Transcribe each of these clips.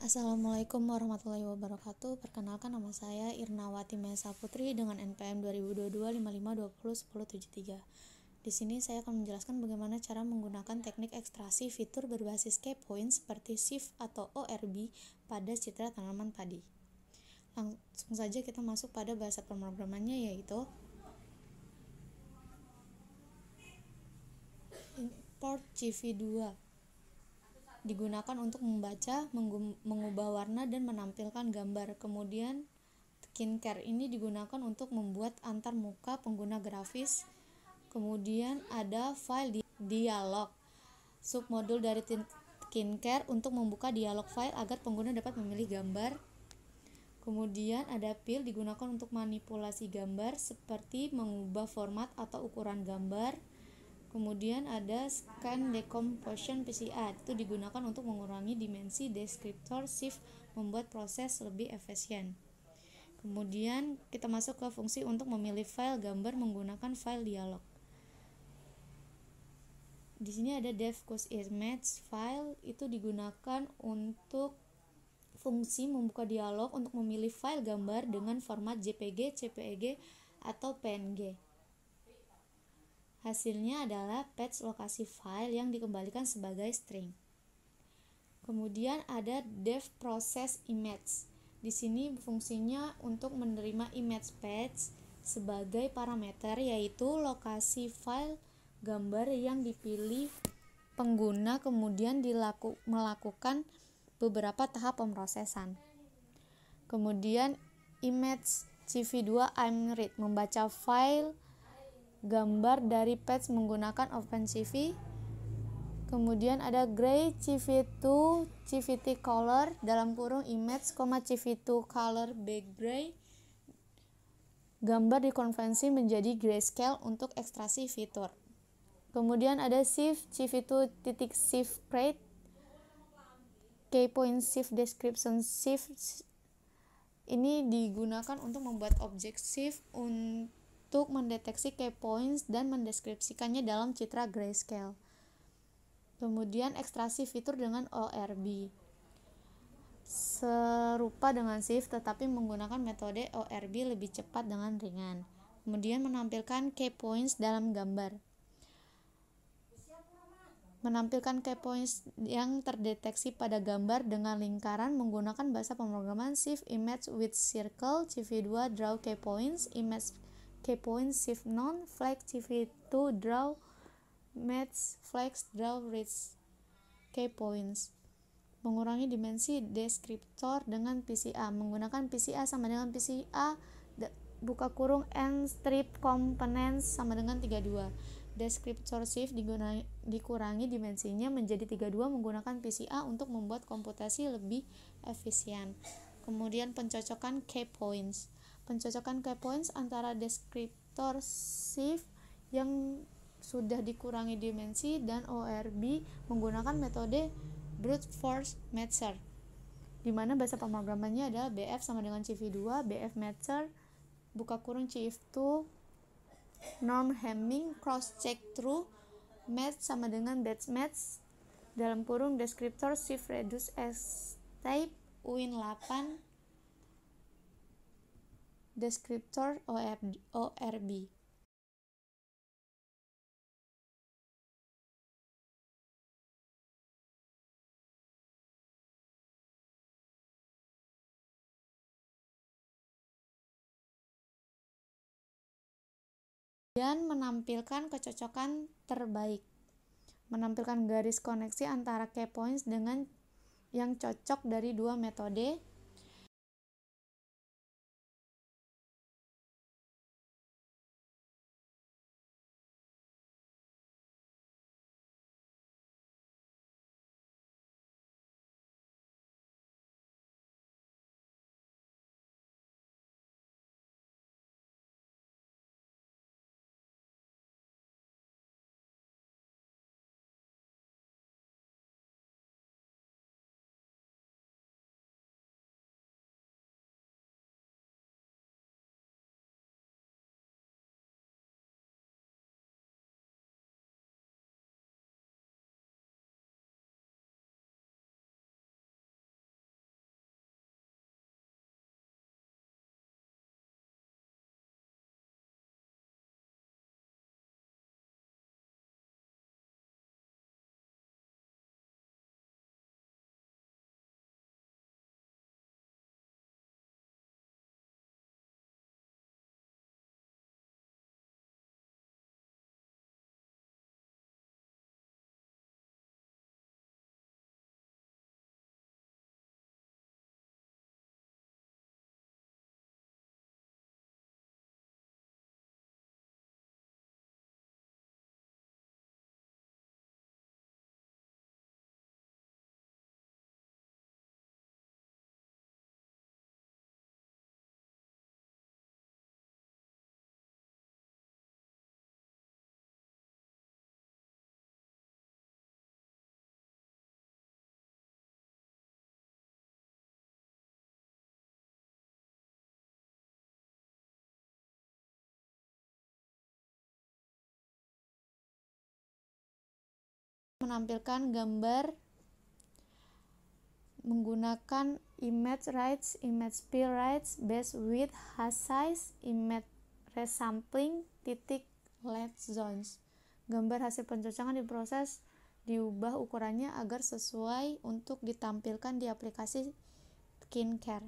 Assalamualaikum warahmatullahi wabarakatuh. Perkenalkan, nama saya Irnawati Mesa Putri dengan NPM 2022 55201073. Di sini saya akan menjelaskan bagaimana cara menggunakan teknik ekstraksi fitur berbasis key point seperti shift atau ORB pada citra tanaman padi. Langsung saja kita masuk pada bahasa pemrogramannya, yaitu import CV2. Digunakan untuk membaca, mengubah warna, dan menampilkan gambar. Kemudian skincare ini digunakan untuk membuat antar muka pengguna grafis. Kemudian ada file dialog, submodul dari skincare untuk membuka dialog file agar pengguna dapat memilih gambar. Kemudian ada pil, digunakan untuk manipulasi gambar seperti mengubah format atau ukuran gambar. Kemudian ada scan decomposition PCA, itu digunakan untuk mengurangi dimensi deskriptor. Shift membuat proses lebih efisien. Kemudian kita masuk ke fungsi untuk memilih file gambar menggunakan file dialog. Di sini ada devcus image file, itu digunakan untuk fungsi membuka dialog untuk memilih file gambar dengan format JPG, CPG, atau PNG. Hasilnya adalah patch lokasi file yang dikembalikan sebagai string. Kemudian ada dev process image. Di sini fungsinya untuk menerima image patch sebagai parameter, yaitu lokasi file gambar yang dipilih pengguna, kemudian melakukan beberapa tahap pemrosesan. Kemudian image CV2 imread, membaca file gambar dari patch menggunakan OpenCV. Kemudian ada gray CV2 CVT color dalam kurung image, CV2 color back gray. Gambar dikonversi menjadi grayscale untuk ekstraksi fitur. Kemudian ada shift CV2 shift crate, key point shift description shift. Ini digunakan untuk membuat objek shift untuk mendeteksi key points dan mendeskripsikannya dalam citra grayscale. Kemudian ekstraksi fitur dengan ORB, serupa dengan shift tetapi menggunakan metode ORB lebih cepat dengan ringan. Kemudian menampilkan key points dalam gambar, menampilkan key points yang terdeteksi pada gambar dengan lingkaran menggunakan bahasa pemrograman shift image with circle. CV2 draw key points, image key points shift none, flag CV2 draw match flags draw reach key points. Mengurangi dimensi deskriptor dengan PCA, menggunakan PCA sama dengan PCA buka kurung n strip components sama dengan 32. Deskriptor shift dikurangi dimensinya menjadi 32 menggunakan PCA untuk membuat komputasi lebih efisien. Kemudian pencocokan key points. Pencocokan key points antara deskriptor shift yang sudah dikurangi dimensi dan ORB menggunakan metode brute force matcher, di mana bahasa pemrogramannya adalah BF sama dengan CV2, BF matcher buka kurung CV2 norm Hamming cross check true match sama dengan batch match dalam kurung deskriptor shift reduce s type win 8 deskriptor ORB. Dan menampilkan kecocokan terbaik, menampilkan garis koneksi antara key points dengan yang cocok dari dua metode. menampilkan gambar menggunakan image rights, image fill rights, base width, hash size, image resampling, light zones. Gambar hasil pencocokan diproses diubah ukurannya agar sesuai untuk ditampilkan di aplikasi skincare.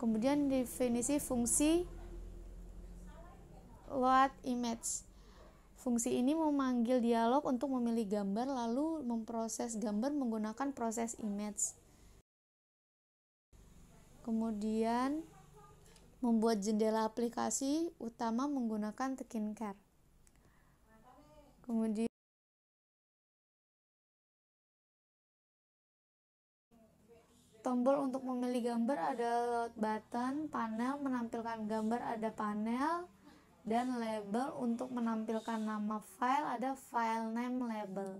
Kemudian definisi fungsi load image. Fungsi ini memanggil dialog untuk memilih gambar lalu memproses gambar menggunakan proses image. Kemudian membuat jendela aplikasi utama menggunakan skincare. Kemudian tombol untuk memilih gambar ada load button, panel menampilkan gambar ada panel, dan label untuk menampilkan nama file ada file name label.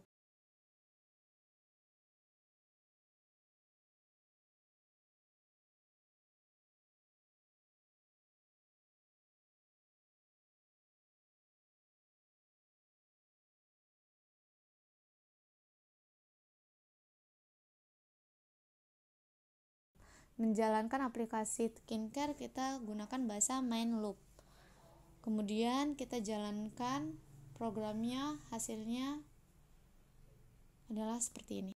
Menjalankan aplikasi skincare kita gunakan bahasa main loop. Kemudian kita jalankan programnya, hasilnya adalah seperti ini.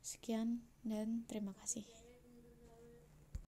Sekian dan terima kasih.